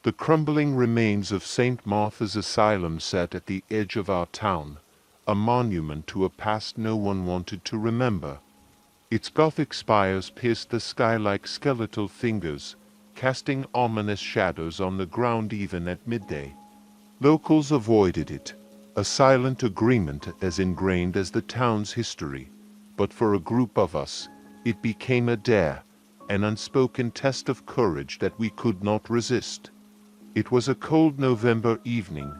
The crumbling remains of St. Martha's Asylum sat at the edge of our town, a monument to a past no one wanted to remember. Its Gothic spires pierced the sky like skeletal fingers, casting ominous shadows on the ground even at midday. Locals avoided it, a silent agreement as ingrained as the town's history, but for a group of us, it became a dare, an unspoken test of courage that we could not resist. It was a cold November evening,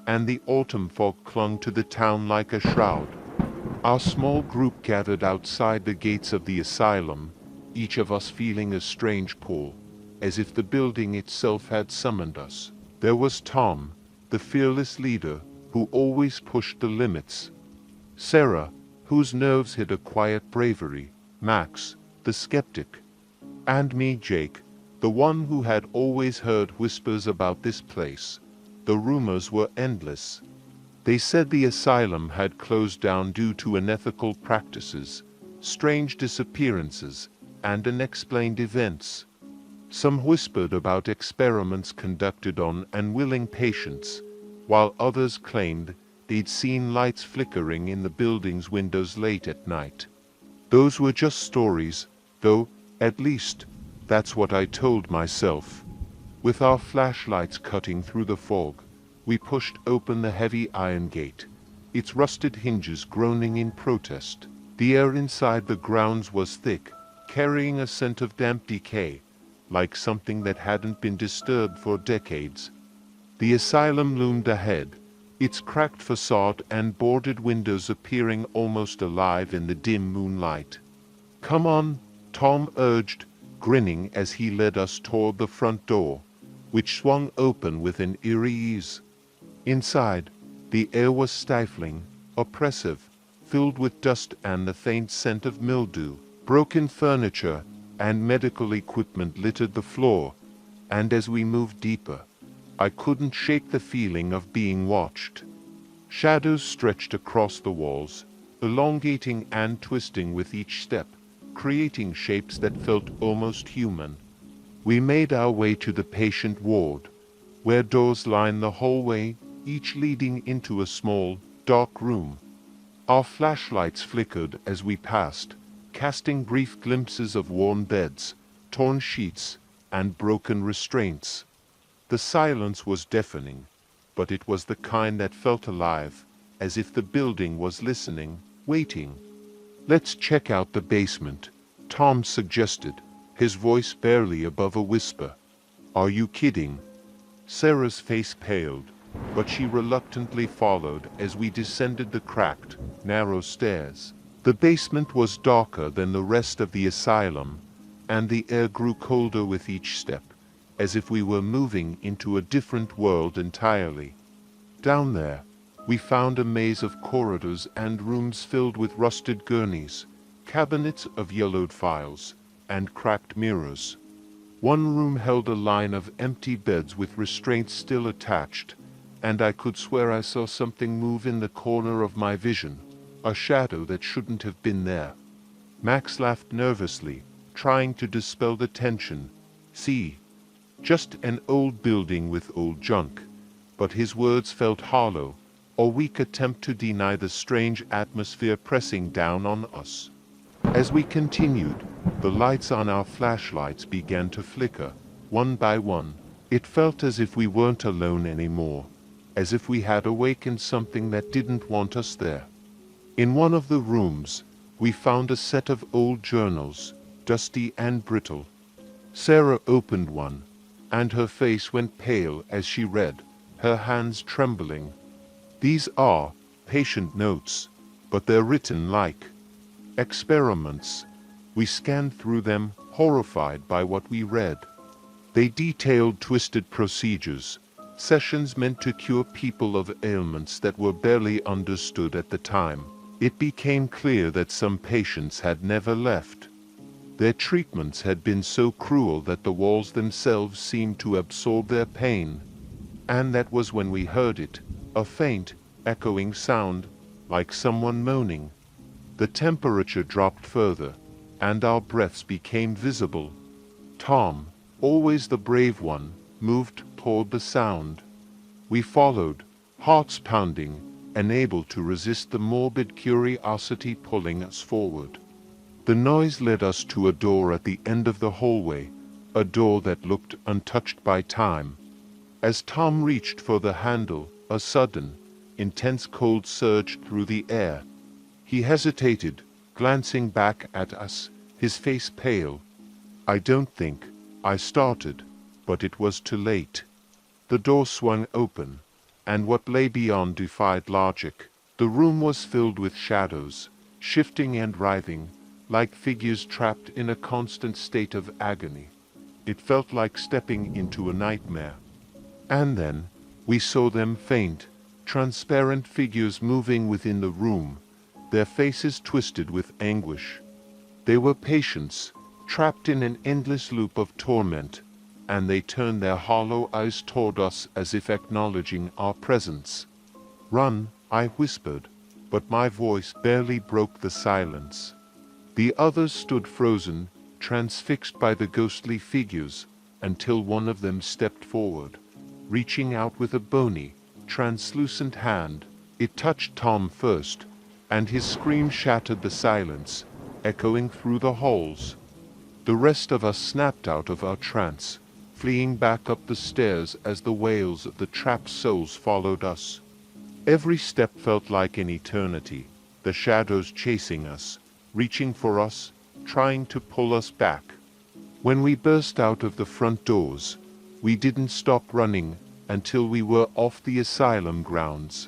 and the autumn fog clung to the town like a shroud. Our small group gathered outside the gates of the asylum, each of us feeling a strange pull, as if the building itself had summoned us. There was Tom, the fearless leader, who always pushed the limits. Sarah, whose nerves hid a quiet bravery. Max, the skeptic. And me, Jake, the one who had always heard whispers about this place. The rumors were endless. They said the asylum had closed down due to unethical practices, strange disappearances, and unexplained events. Some whispered about experiments conducted on unwilling patients, while others claimed they'd seen lights flickering in the building's windows late at night. Those were just stories, though, at least, that's what I told myself. With our flashlights cutting through the fog, we pushed open the heavy iron gate, its rusted hinges groaning in protest. The air inside the grounds was thick, carrying a scent of damp decay, like something that hadn't been disturbed for decades. The asylum loomed ahead, its cracked facade and boarded windows appearing almost alive in the dim moonlight. "Come on," Tom urged, grinning as he led us toward the front door, which swung open with an eerie ease. Inside, the air was stifling, oppressive, filled with dust and the faint scent of mildew. Broken furniture and medical equipment littered the floor, and as we moved deeper, I couldn't shake the feeling of being watched. Shadows stretched across the walls, elongating and twisting with each step, creating shapes that felt almost human. We made our way to the patient ward, where doors lined the hallway, each leading into a small, dark room. Our flashlights flickered as we passed, casting brief glimpses of worn beds, torn sheets, and broken restraints. The silence was deafening, but it was the kind that felt alive, as if the building was listening, waiting. "Let's check out the basement," Tom suggested, his voice barely above a whisper. "Are you kidding?" Sarah's face paled, but she reluctantly followed as we descended the cracked, narrow stairs. The basement was darker than the rest of the asylum, and the air grew colder with each step, as if we were moving into a different world entirely. Down there, we found a maze of corridors and rooms filled with rusted gurneys, cabinets of yellowed files, and cracked mirrors. One room held a line of empty beds with restraints still attached, and I could swear I saw something move in the corner of my vision, a shadow that shouldn't have been there. Max laughed nervously, trying to dispel the tension. "See, just an old building with old junk," but his words felt hollow, a weak attempt to deny the strange atmosphere pressing down on us. As we continued, the lights on our flashlights began to flicker, one by one. It felt as if we weren't alone anymore, as if we had awakened something that didn't want us there. In one of the rooms, we found a set of old journals, dusty and brittle. Sarah opened one, and her face went pale as she read, her hands trembling. "These are patient notes, but they're written like experiments." We scanned through them, horrified by what we read. They detailed twisted procedures, sessions meant to cure people of ailments that were barely understood at the time. It became clear that some patients had never left. Their treatments had been so cruel that the walls themselves seemed to absorb their pain. And that was when we heard it, a faint, echoing sound, like someone moaning. The temperature dropped further, and our breaths became visible. Tom, always the brave one, moved toward the sound. We followed, hearts pounding, unable to resist the morbid curiosity pulling us forward. The noise led us to a door at the end of the hallway, a door that looked untouched by time. As Tom reached for the handle, a sudden, intense cold surged through the air. He hesitated, glancing back at us, his face pale. "I don't think," I started, but it was too late. The door swung open, and what lay beyond defied logic. The room was filled with shadows, shifting and writhing, like figures trapped in a constant state of agony. It felt like stepping into a nightmare. And then, we saw them faint, transparent figures moving within the room, their faces twisted with anguish. They were patients, trapped in an endless loop of torment, and they turned their hollow eyes toward us as if acknowledging our presence. "Run," I whispered, but my voice barely broke the silence. The others stood frozen, transfixed by the ghostly figures, until one of them stepped forward, reaching out with a bony, translucent hand. It touched Tom first, and his scream shattered the silence, echoing through the halls. The rest of us snapped out of our trance, fleeing back up the stairs as the wails of the trapped souls followed us. Every step felt like an eternity, the shadows chasing us, reaching for us, trying to pull us back. When we burst out of the front doors, we didn't stop running until we were off the asylum grounds.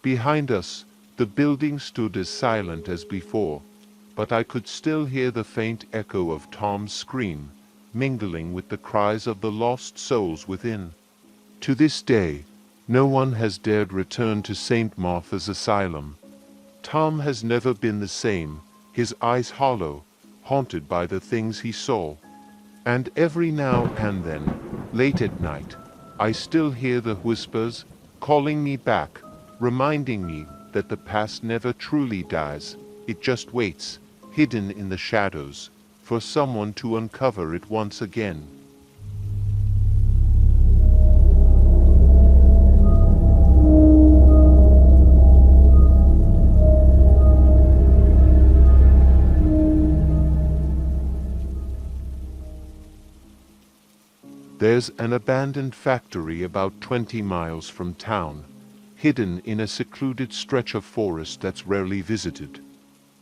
Behind us, the building stood as silent as before, but I could still hear the faint echo of Tom's scream, mingling with the cries of the lost souls within. To this day, no one has dared return to St. Martha's Asylum. Tom has never been the same, his eyes hollow, haunted by the things he saw. And every now and then, late at night, I still hear the whispers, calling me back, reminding me that the past never truly dies, it just waits, hidden in the shadows, for someone to uncover it once again. There's an abandoned factory about 20 miles from town, hidden in a secluded stretch of forest that's rarely visited.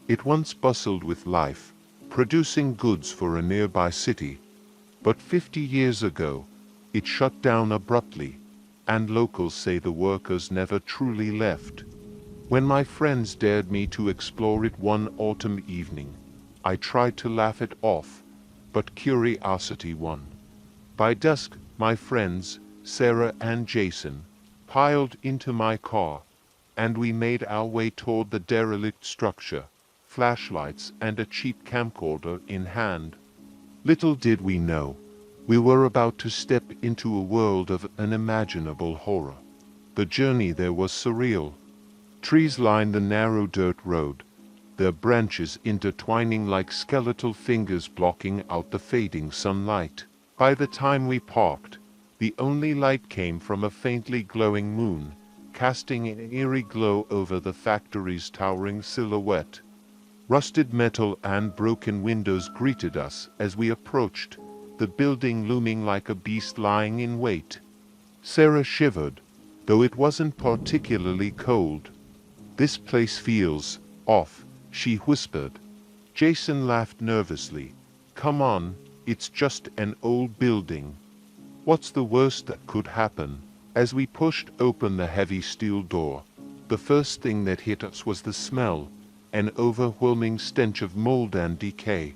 It once bustled with life, producing goods for a nearby city, but 50 years ago, it shut down abruptly, and locals say the workers never truly left. When my friends dared me to explore it one autumn evening, I tried to laugh it off, but curiosity won. By dusk, my friends, Sarah and Jason, piled into my car, and we made our way toward the derelict structure, flashlights and a cheap camcorder in hand. Little did we know, we were about to step into a world of unimaginable horror. The journey there was surreal. Trees lined the narrow dirt road, their branches intertwining like skeletal fingers blocking out the fading sunlight. By the time we parked, the only light came from a faintly glowing moon, casting an eerie glow over the factory's towering silhouette. Rusted metal and broken windows greeted us as we approached, the building looming like a beast lying in wait. Sarah shivered, though it wasn't particularly cold. "This place feels off," she whispered. Jason laughed nervously. "Come on. It's just an old building. What's the worst that could happen?" As we pushed open the heavy steel door, the first thing that hit us was the smell, an overwhelming stench of mold and decay.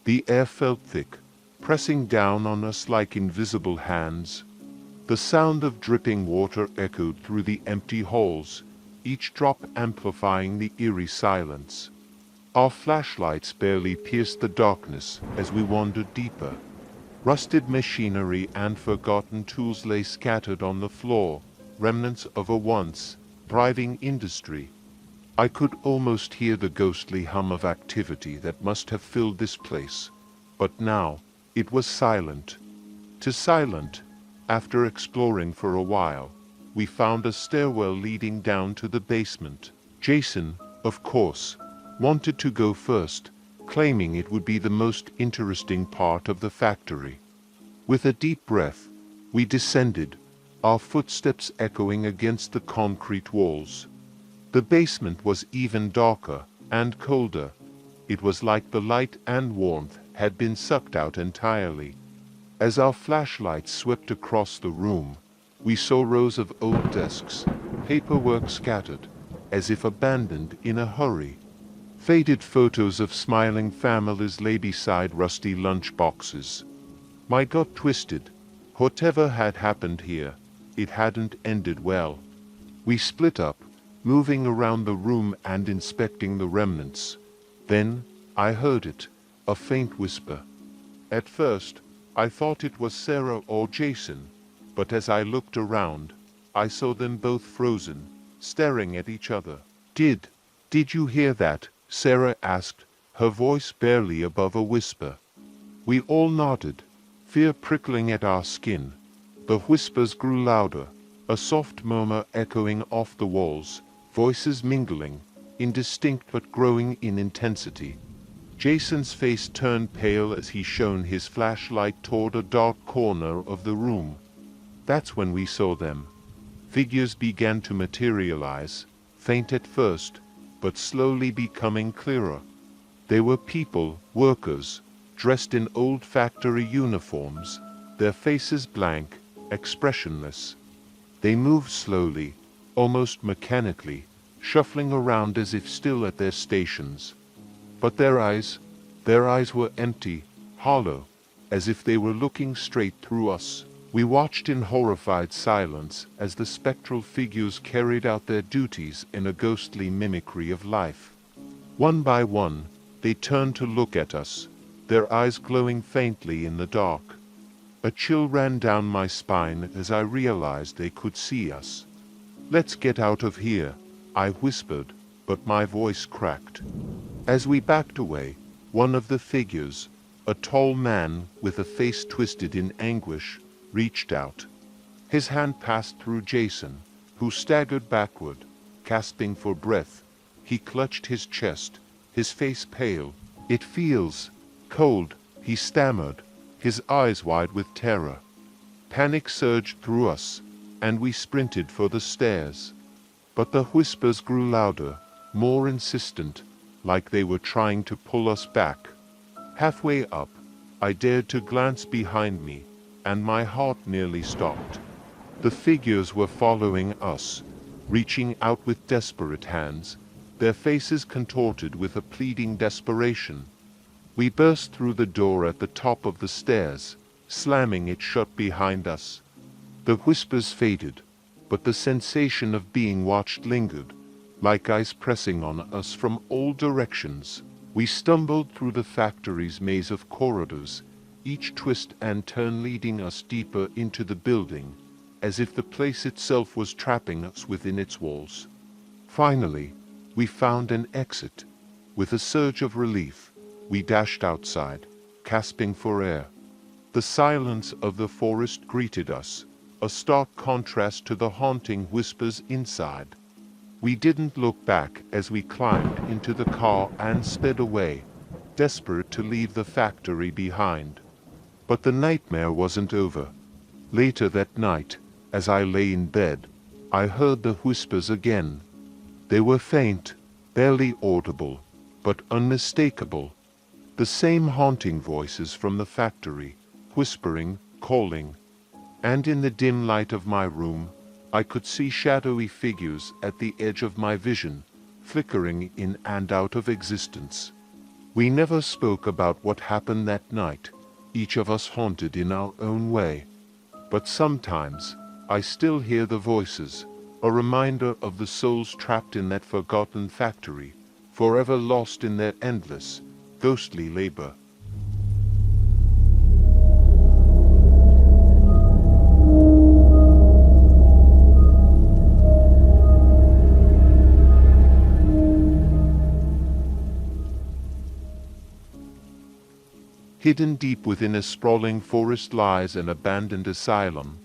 The air felt thick, pressing down on us like invisible hands. The sound of dripping water echoed through the empty halls, each drop amplifying the eerie silence. Our flashlights barely pierced the darkness as we wandered deeper. Rusted machinery and forgotten tools lay scattered on the floor, remnants of a once thriving industry. I could almost hear the ghostly hum of activity that must have filled this place, but now it was silent. Too silent, After exploring for a while, we found a stairwell leading down to the basement. Jason, of course, wanted to go first, claiming it would be the most interesting part of the factory. With a deep breath, we descended, our footsteps echoing against the concrete walls. The basement was even darker and colder. It was like the light and warmth had been sucked out entirely. As our flashlights swept across the room, we saw rows of old desks, paperwork scattered, as if abandoned in a hurry. Faded photos of smiling families lay beside rusty lunch boxes. My gut twisted. Whatever had happened here, it hadn't ended well. We split up, moving around the room and inspecting the remnants. Then I heard it, a faint whisper. At first, I thought it was Sarah or Jason, but as I looked around, I saw them both frozen, staring at each other. Did you hear that? Sarah asked, her voice barely above a whisper. We all nodded, fear prickling at our skin. The whispers grew louder, a soft murmur echoing off the walls, voices mingling, indistinct but growing in intensity. Jason's face turned pale as he shone his flashlight toward a dark corner of the room. That's when we saw them. Figures began to materialize, faint at first, but slowly becoming clearer. They were people, workers, dressed in old factory uniforms, their faces blank, expressionless. They moved slowly, almost mechanically, shuffling around as if still at their stations. But their eyes were empty, hollow, as if they were looking straight through us. We watched in horrified silence as the spectral figures carried out their duties in a ghostly mimicry of life. One by one, they turned to look at us, their eyes glowing faintly in the dark. A chill ran down my spine as I realized they could see us. "Let's get out of here," I whispered, but my voice cracked. As we backed away, one of the figures, a tall man with a face twisted in anguish, reached out. His hand passed through Jason, who staggered backward, gasping for breath. He clutched his chest, his face pale. "It feels cold," he stammered, his eyes wide with terror. Panic surged through us, and we sprinted for the stairs. But the whispers grew louder, more insistent, like they were trying to pull us back. Halfway up, I dared to glance behind me, and my heart nearly stopped. The figures were following us, reaching out with desperate hands, their faces contorted with a pleading desperation. We burst through the door at the top of the stairs, slamming it shut behind us. The whispers faded, but the sensation of being watched lingered, like eyes pressing on us from all directions. We stumbled through the factory's maze of corridors, each twist and turn leading us deeper into the building, as if the place itself was trapping us within its walls. Finally, we found an exit. With a surge of relief, we dashed outside, gasping for air. The silence of the forest greeted us, a stark contrast to the haunting whispers inside. We didn't look back as we climbed into the car and sped away, desperate to leave the factory behind. But the nightmare wasn't over. Later that night, as I lay in bed, I heard the whispers again. They were faint, barely audible, but unmistakable. The same haunting voices from the factory, whispering, calling. And in the dim light of my room, I could see shadowy figures at the edge of my vision, flickering in and out of existence. We never spoke about what happened that night, each of us haunted in our own way. But sometimes, I still hear the voices, a reminder of the souls trapped in that forgotten factory, forever lost in their endless, ghostly labor. Hidden deep within a sprawling forest lies an abandoned asylum,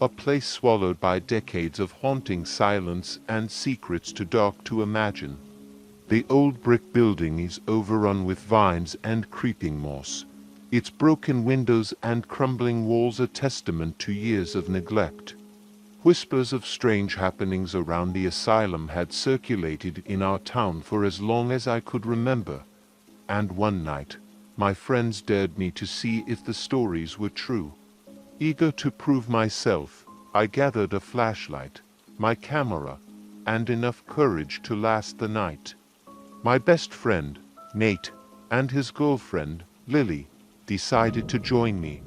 A place swallowed by decades of haunting silence and secrets too dark to imagine. The old brick building is overrun with vines and creeping moss. Its broken windows and crumbling walls a testament to years of neglect. Whispers of strange happenings around the asylum had circulated in our town for as long as I could remember, and one night, my friends dared me to see if the stories were true. Eager to prove myself, I gathered a flashlight, my camera, and enough courage to last the night. My best friend, Nate, and his girlfriend, Lily, decided to join me.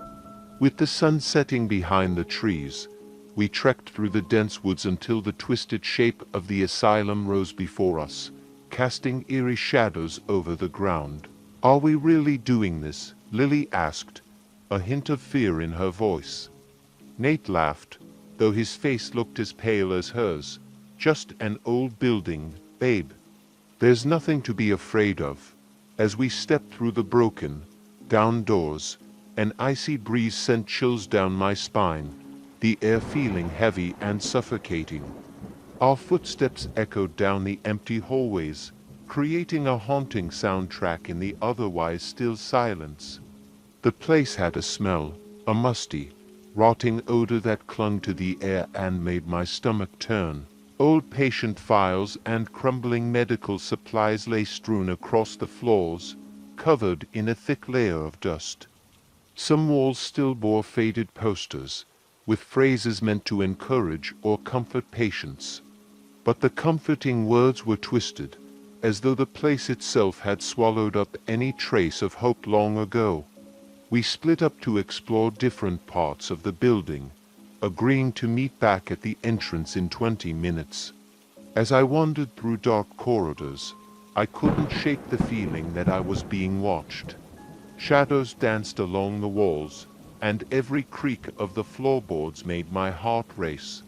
With the sun setting behind the trees, we trekked through the dense woods until the twisted shape of the asylum rose before us, casting eerie shadows over the ground. "Are we really doing this?" Lily asked, a hint of fear in her voice. Nate laughed, though his face looked as pale as hers. "Just an old building, babe. There's nothing to be afraid of." As we stepped through the broken, down doors, an icy breeze sent chills down my spine, the air feeling heavy and suffocating. Our footsteps echoed down the empty hallways, creating a haunting soundtrack in the otherwise still silence. The place had a smell, a musty, rotting odor that clung to the air and made my stomach turn. Old patient files and crumbling medical supplies lay strewn across the floors, covered in a thick layer of dust. Some walls still bore faded posters, with phrases meant to encourage or comfort patients. But the comforting words were twisted, as though the place itself had swallowed up any trace of hope long ago. We split up to explore different parts of the building, agreeing to meet back at the entrance in 20 minutes. As I wandered through dark corridors, I couldn't shake the feeling that I was being watched. Shadows danced along the walls, and every creak of the floorboards made my heart race.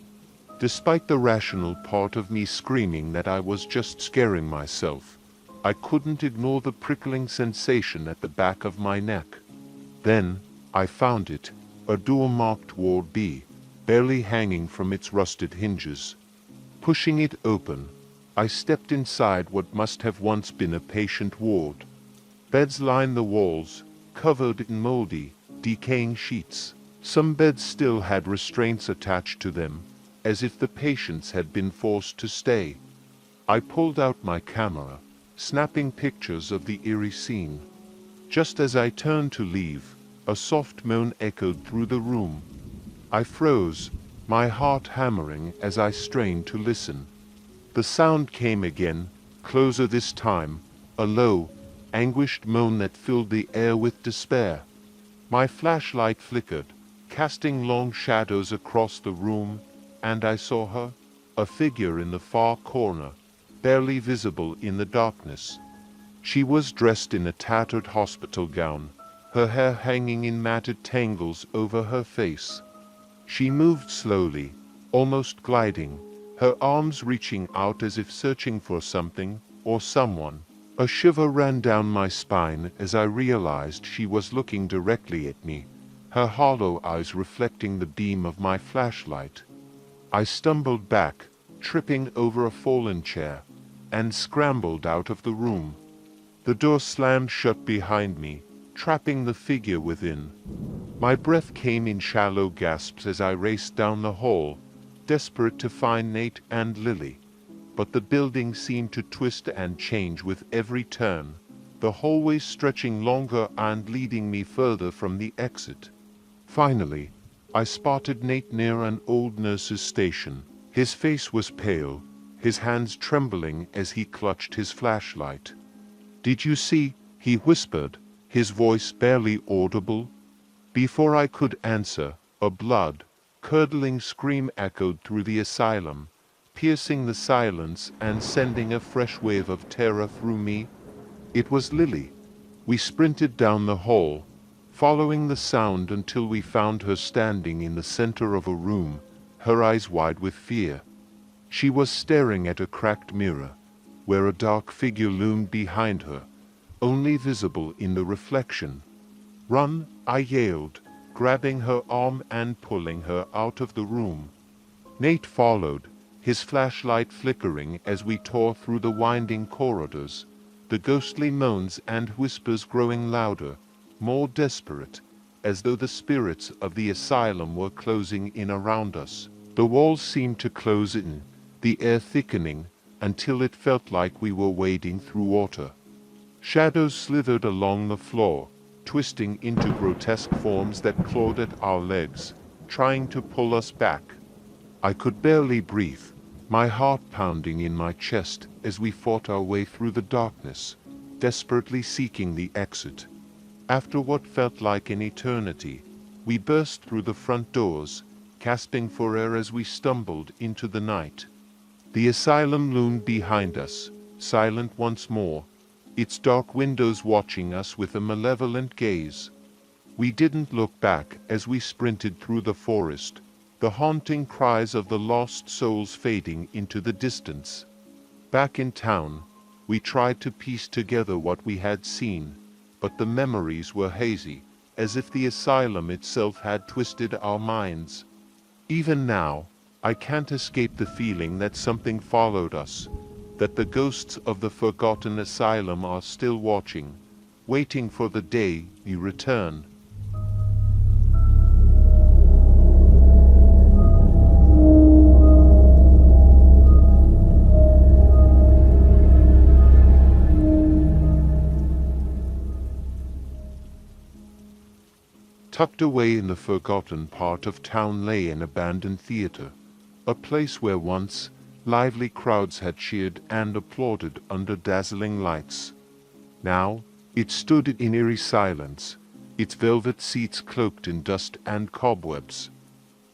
Despite the rational part of me screaming that I was just scaring myself, I couldn't ignore the prickling sensation at the back of my neck. Then, I found it, a door marked Ward B, barely hanging from its rusted hinges. Pushing it open, I stepped inside what must have once been a patient ward. Beds lined the walls, covered in moldy, decaying sheets. Some beds still had restraints attached to them, as if the patients had been forced to stay. I pulled out my camera, snapping pictures of the eerie scene. Just as I turned to leave, a soft moan echoed through the room. I froze, my heart hammering as I strained to listen. The sound came again, closer this time, a low, anguished moan that filled the air with despair. My flashlight flickered, casting long shadows across the room, and I saw her, a figure in the far corner, barely visible in the darkness. She was dressed in a tattered hospital gown, her hair hanging in matted tangles over her face. She moved slowly, almost gliding, her arms reaching out as if searching for something or someone. A shiver ran down my spine as I realized she was looking directly at me, her hollow eyes reflecting the beam of my flashlight. I stumbled back, tripping over a fallen chair, and scrambled out of the room. The door slammed shut behind me, trapping the figure within. My breath came in shallow gasps as I raced down the hall, desperate to find Nate and Lily. But the building seemed to twist and change with every turn, the hallway stretching longer and leading me further from the exit. Finally, I spotted Nate near an old nurse's station. His face was pale, his hands trembling as he clutched his flashlight. "Did you see?" he whispered, his voice barely audible. Before I could answer, a blood-curdling scream echoed through the asylum, piercing the silence and sending a fresh wave of terror through me. It was Lily. We sprinted down the hall, following the sound until we found her standing in the center of a room, her eyes wide with fear. She was staring at a cracked mirror, where a dark figure loomed behind her, only visible in the reflection. "Run!" I yelled, grabbing her arm and pulling her out of the room. Nate followed, his flashlight flickering as we tore through the winding corridors, the ghostly moans and whispers growing louder, more desperate, as though the spirits of the asylum were closing in around us. The walls seemed to close in, the air thickening, until it felt like we were wading through water. Shadows slithered along the floor, twisting into grotesque forms that clawed at our legs, trying to pull us back. I could barely breathe, my heart pounding in my chest as we fought our way through the darkness, desperately seeking the exit. After what felt like an eternity, we burst through the front doors, gasping for air as we stumbled into the night. The asylum loomed behind us, silent once more, its dark windows watching us with a malevolent gaze. We didn't look back as we sprinted through the forest, the haunting cries of the lost souls fading into the distance. Back in town, we tried to piece together what we had seen, but the memories were hazy, as if the asylum itself had twisted our minds. Even now, I can't escape the feeling that something followed us, that the ghosts of the forgotten asylum are still watching, waiting for the day we return. Tucked away in the forgotten part of town lay an abandoned theater, a place where once lively crowds had cheered and applauded under dazzling lights. Now, it stood in eerie silence, its velvet seats cloaked in dust and cobwebs.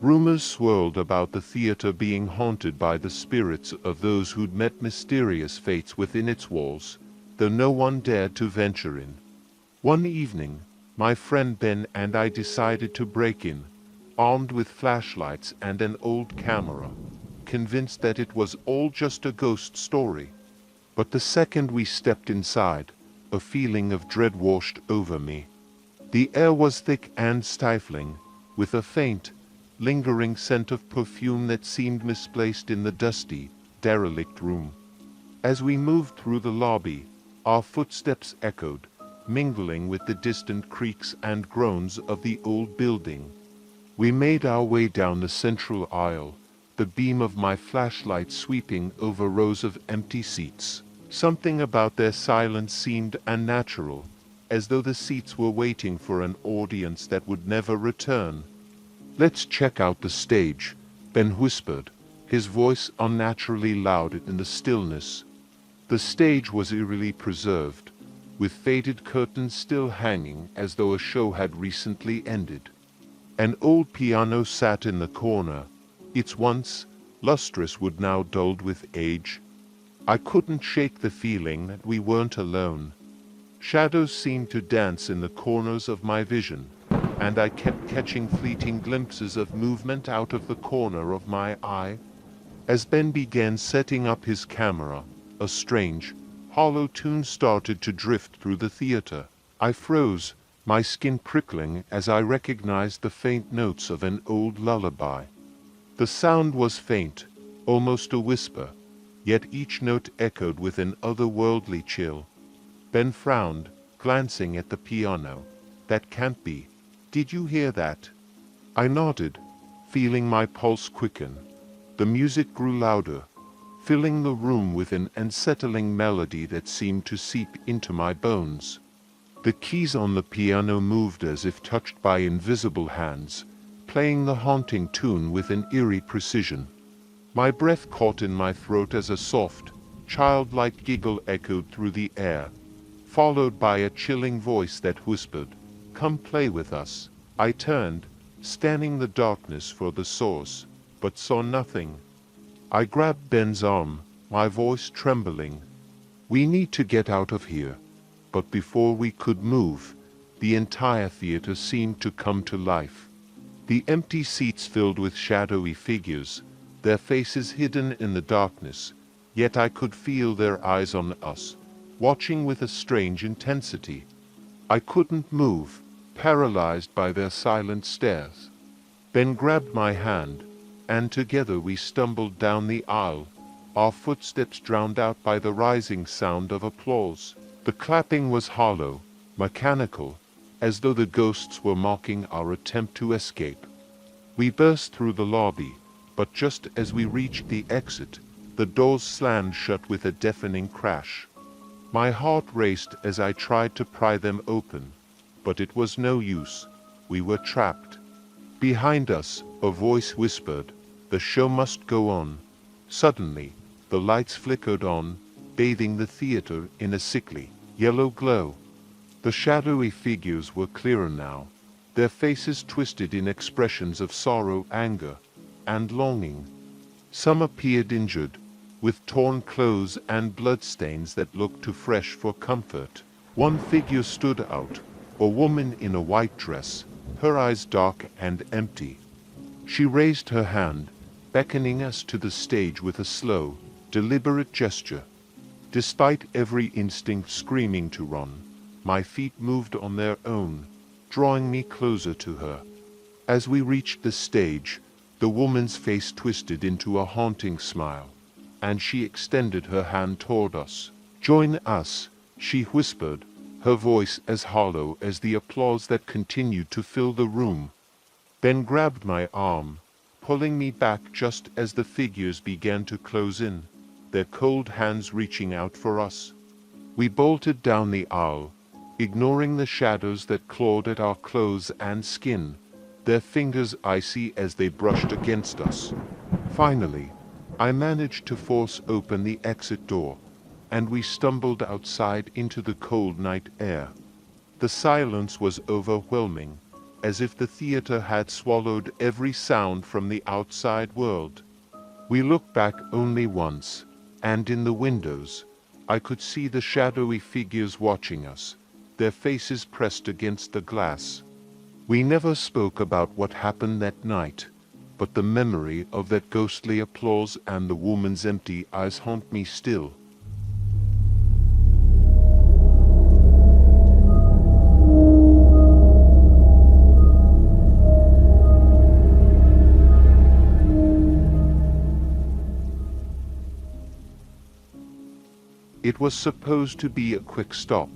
Rumors swirled about the theater being haunted by the spirits of those who'd met mysterious fates within its walls, though no one dared to venture in. One evening, my friend Ben and I decided to break in, armed with flashlights and an old camera, convinced that it was all just a ghost story. But the second we stepped inside, a feeling of dread washed over me. The air was thick and stifling, with a faint, lingering scent of perfume that seemed misplaced in the dusty, derelict room. As we moved through the lobby, our footsteps echoed, mingling with the distant creaks and groans of the old building. We made our way down the central aisle, the beam of my flashlight sweeping over rows of empty seats. Something about their silence seemed unnatural, as though the seats were waiting for an audience that would never return. "Let's check out the stage," Ben whispered, his voice unnaturally loud in the stillness. The stage was eerily preserved, with faded curtains still hanging as though a show had recently ended. An old piano sat in the corner, its once lustrous wood now dulled with age. I couldn't shake the feeling that we weren't alone. Shadows seemed to dance in the corners of my vision, and I kept catching fleeting glimpses of movement out of the corner of my eye. As Ben began setting up his camera, a strange, hollow tune started to drift through the theater. I froze, my skin prickling as I recognized the faint notes of an old lullaby. The sound was faint, almost a whisper, yet each note echoed with an otherworldly chill. Ben frowned, glancing at the piano. "That can't be. Did you hear that?" I nodded, feeling my pulse quicken. The music grew louder, filling the room with an unsettling melody that seemed to seep into my bones. The keys on the piano moved as if touched by invisible hands, playing the haunting tune with an eerie precision. My breath caught in my throat as a soft, childlike giggle echoed through the air, followed by a chilling voice that whispered, "Come play with us." I turned, scanning the darkness for the source, but saw nothing. I grabbed Ben's arm, my voice trembling. "We need to get out of here." But before we could move, the entire theater seemed to come to life. The empty seats filled with shadowy figures, their faces hidden in the darkness, yet I could feel their eyes on us, watching with a strange intensity. I couldn't move, paralyzed by their silent stares. Ben grabbed my hand, and together we stumbled down the aisle, our footsteps drowned out by the rising sound of applause. The clapping was hollow, mechanical, as though the ghosts were mocking our attempt to escape. We burst through the lobby, but just as we reached the exit, the doors slammed shut with a deafening crash. My heart raced as I tried to pry them open, but it was no use. We were trapped. Behind us, a voice whispered, "The show must go on." Suddenly, the lights flickered on, bathing the theater in a sickly, yellow glow. The shadowy figures were clearer now, their faces twisted in expressions of sorrow, anger, and longing. Some appeared injured, with torn clothes and bloodstains that looked too fresh for comfort. One figure stood out, a woman in a white dress, her eyes dark and empty. She raised her hand, beckoning us to the stage with a slow, deliberate gesture. Despite every instinct screaming to run, my feet moved on their own, drawing me closer to her. As we reached the stage, the woman's face twisted into a haunting smile, and she extended her hand toward us. "Join us," she whispered, her voice as hollow as the applause that continued to fill the room. Ben grabbed my arm, pulling me back just as the figures began to close in, their cold hands reaching out for us. We bolted down the aisle, ignoring the shadows that clawed at our clothes and skin, their fingers icy as they brushed against us. Finally, I managed to force open the exit door, and we stumbled outside into the cold night air. The silence was overwhelming, as if the theater had swallowed every sound from the outside world. We looked back only once, and in the windows, I could see the shadowy figures watching us, their faces pressed against the glass. We never spoke about what happened that night, but the memory of that ghostly applause and the woman's empty eyes haunt me still. It was supposed to be a quick stop.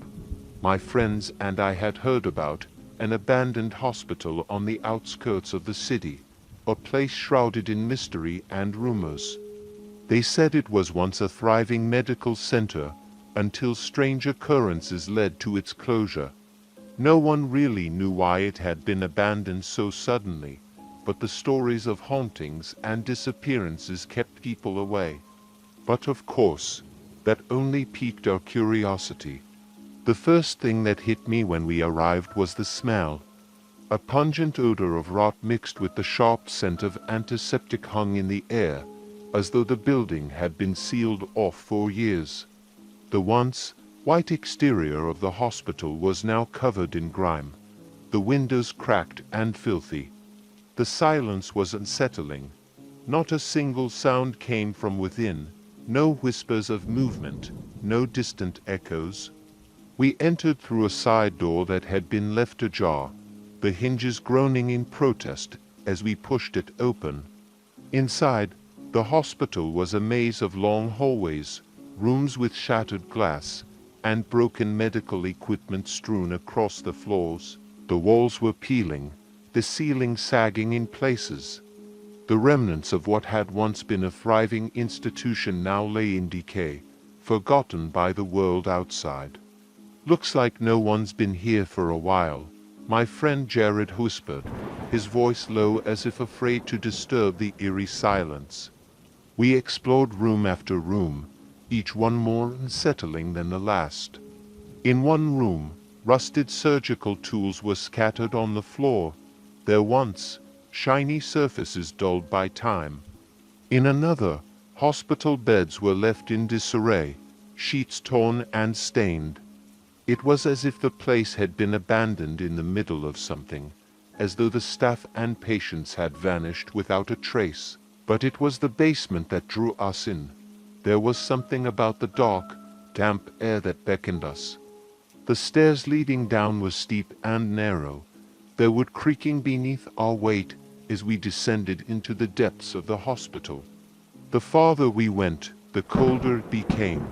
My friends and I had heard about an abandoned hospital on the outskirts of the city, a place shrouded in mystery and rumors. They said it was once a thriving medical center, until strange occurrences led to its closure. No one really knew why it had been abandoned so suddenly, but the stories of hauntings and disappearances kept people away. But of course, that only piqued our curiosity. The first thing that hit me when we arrived was the smell. A pungent odor of rot mixed with the sharp scent of antiseptic hung in the air, as though the building had been sealed off for years. The once white exterior of the hospital was now covered in grime, the windows cracked and filthy. The silence was unsettling. Not a single sound came from within, no whispers of movement, no distant echoes. We entered through a side door that had been left ajar, the hinges groaning in protest as we pushed it open. Inside, the hospital was a maze of long hallways, rooms with shattered glass, and broken medical equipment strewn across the floors. The walls were peeling, the ceiling sagging in places. The remnants of what had once been a thriving institution now lay in decay, forgotten by the world outside. "Looks like no one's been here for a while," my friend Jared whispered, his voice low as if afraid to disturb the eerie silence. We explored room after room, each one more unsettling than the last. In one room, rusted surgical tools were scattered on the floor, their once shiny surfaces dulled by time. In another, hospital beds were left in disarray, sheets torn and stained. It was as if the place had been abandoned in the middle of something, as though the staff and patients had vanished without a trace. But it was the basement that drew us in. There was something about the dark, damp air that beckoned us. The stairs leading down were steep and narrow, There would creaking beneath our weight as we descended into the depths of the hospital. The farther we went, the colder it became.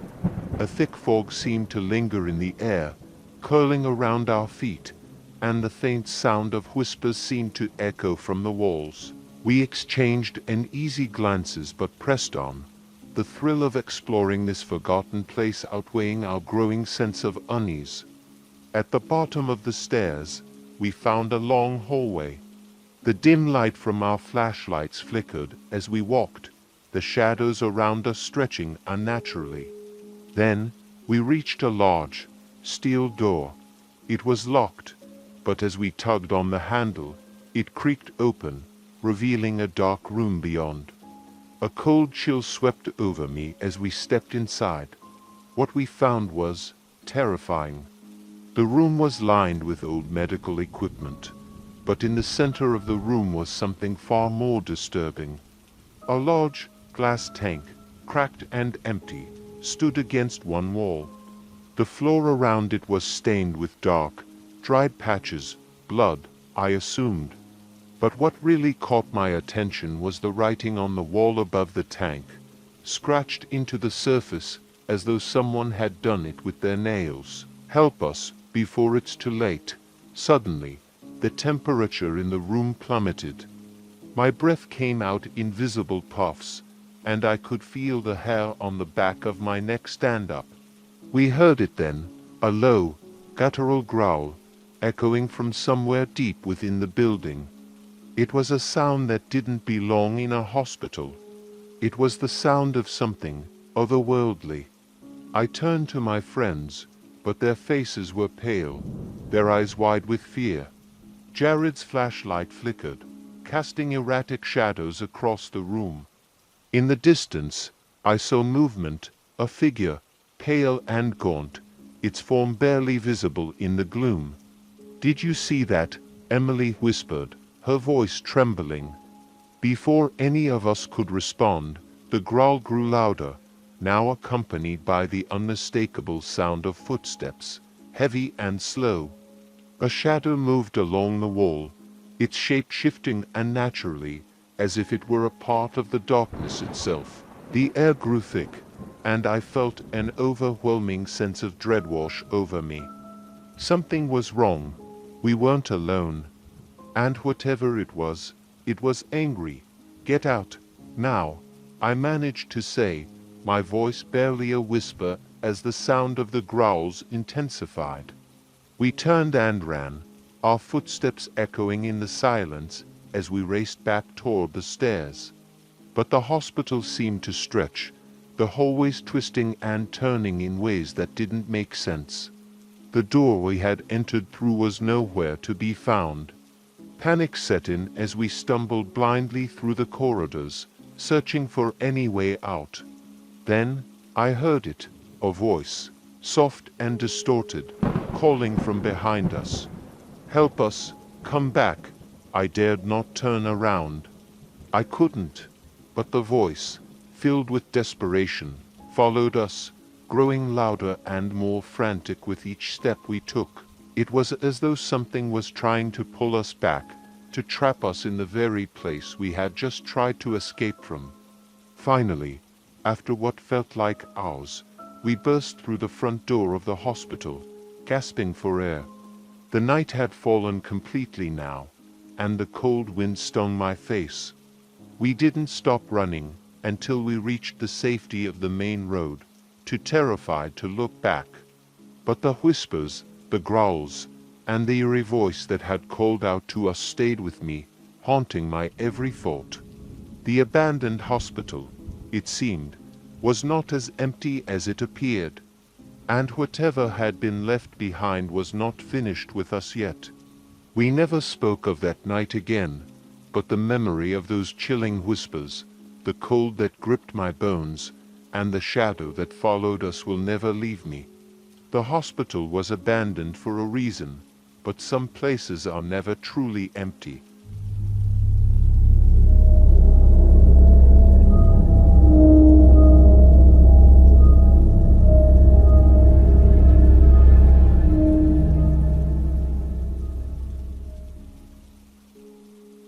A thick fog seemed to linger in the air, curling around our feet, and the faint sound of whispers seemed to echo from the walls. We exchanged uneasy glances but pressed on, the thrill of exploring this forgotten place outweighing our growing sense of unease. At the bottom of the stairs, we found a long hallway. The dim light from our flashlights flickered as we walked, the shadows around us stretching unnaturally. Then we reached a large, steel door. It was locked, but as we tugged on the handle, it creaked open, revealing a dark room beyond. A cold chill swept over me as we stepped inside. What we found was terrifying. The room was lined with old medical equipment, but in the center of the room was something far more disturbing. A large glass tank, cracked and empty, stood against one wall. The floor around it was stained with dark, dried patches, blood, I assumed. But what really caught my attention was the writing on the wall above the tank, scratched into the surface as though someone had done it with their nails. "Help us before it's too late." Suddenly, the temperature in the room plummeted. My breath came out in visible puffs, and I could feel the hair on the back of my neck stand up. We heard it then, a low, guttural growl, echoing from somewhere deep within the building. It was a sound that didn't belong in a hospital. It was the sound of something otherworldly. I turned to my friends, but their faces were pale, their eyes wide with fear. Jared's flashlight flickered, casting erratic shadows across the room. In the distance, I saw movement, a figure, pale and gaunt, its form barely visible in the gloom. "Did you see that?" Emily whispered, her voice trembling. Before any of us could respond, the growl grew louder, now accompanied by the unmistakable sound of footsteps, heavy and slow. A shadow moved along the wall, its shape shifting unnaturally, as if it were a part of the darkness itself. The air grew thick, and I felt an overwhelming sense of dread wash over me. Something was wrong. We weren't alone. And whatever it was angry. "Get out, now," I managed to say, my voice barely a whisper as the sound of the growls intensified. We turned and ran, our footsteps echoing in the silence as we raced back toward the stairs. But the hospital seemed to stretch, the hallways twisting and turning in ways that didn't make sense. The door we had entered through was nowhere to be found. Panic set in as we stumbled blindly through the corridors, searching for any way out. Then I heard it, a voice, soft and distorted, calling from behind us. "Help us, come back." I dared not turn around. I couldn't, but the voice, filled with desperation, followed us, growing louder and more frantic with each step we took. It was as though something was trying to pull us back, to trap us in the very place we had just tried to escape from. Finally, after what felt like hours, we burst through the front door of the hospital, gasping for air. The night had fallen completely now, and the cold wind stung my face. We didn't stop running until we reached the safety of the main road, too terrified to look back. But the whispers, the growls, and the eerie voice that had called out to us stayed with me, haunting my every thought. The abandoned hospital, it seemed, was not as empty as it appeared, and whatever had been left behind was not finished with us yet. We never spoke of that night again, but the memory of those chilling whispers, the cold that gripped my bones, and the shadow that followed us will never leave me. The hospital was abandoned for a reason, but some places are never truly empty.